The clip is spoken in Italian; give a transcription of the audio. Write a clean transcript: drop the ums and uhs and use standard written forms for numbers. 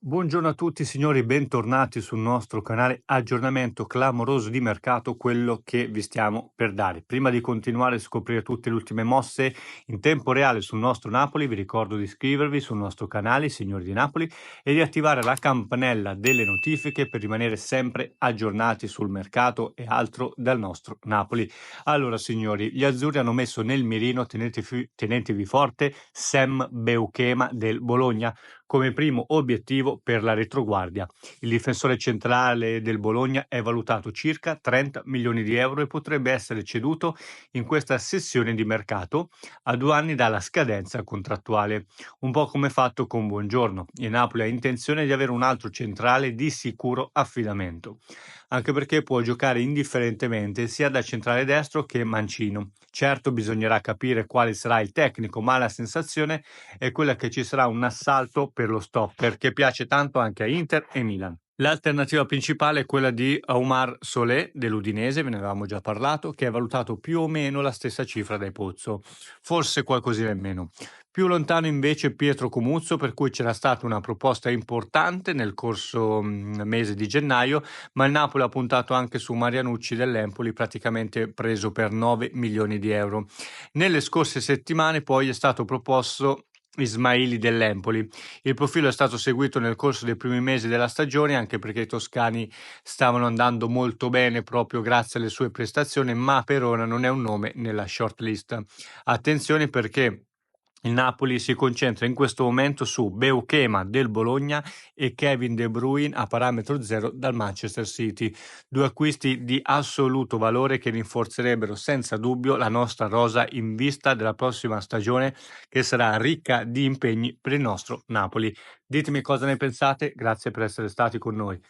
Buongiorno a tutti signori, bentornati sul nostro canale. Aggiornamento clamoroso di mercato, quello che vi stiamo per dare. Prima di continuare a scoprire tutte le ultime mosse in tempo reale sul nostro Napoli, vi ricordo di iscrivervi sul nostro canale, Signori di Napoli, e di attivare la campanella delle notifiche per rimanere sempre aggiornati sul mercato e altro dal nostro Napoli. Allora signori, gli azzurri hanno messo nel mirino, tenetevi forte, Sam Beuchema del Bologna come primo obiettivo per la retroguardia. Il difensore centrale del Bologna è valutato circa 30 milioni di euro e potrebbe essere ceduto in questa sessione di mercato a 2 anni dalla scadenza contrattuale, un po' come fatto con Buongiorno. Il Napoli ha intenzione di avere un altro centrale di sicuro affidamento, anche perché può giocare indifferentemente sia da centrale destro che mancino. Certo, bisognerà capire quale sarà il tecnico, ma la sensazione è quella che ci sarà un assalto per lo stopper che piace tanto anche a Inter e Milan. L'alternativa principale è quella di Oumar Solé dell'Udinese, ve ne avevamo già parlato, che è valutato più o meno la stessa cifra dai Pozzo, forse qualcosina in meno. Più lontano invece Pietro Comuzzo, per cui c'era stata una proposta importante nel corso mese di gennaio, ma il Napoli ha puntato anche su Marianucci dell'Empoli, praticamente preso per 9 milioni di euro. Nelle scorse settimane poi è stato proposto Ismaili dell'Empoli. Il profilo è stato seguito nel corso dei primi mesi della stagione, anche perché i toscani stavano andando molto bene proprio grazie alle sue prestazioni, ma per ora non è un nome nella shortlist. Attenzione perché il Napoli si concentra in questo momento su Beuchema del Bologna e Kevin De Bruyne a parametro zero dal Manchester City, due acquisti di assoluto valore che rinforzerebbero senza dubbio la nostra rosa in vista della prossima stagione che sarà ricca di impegni per il nostro Napoli. Ditemi cosa ne pensate, grazie per essere stati con noi.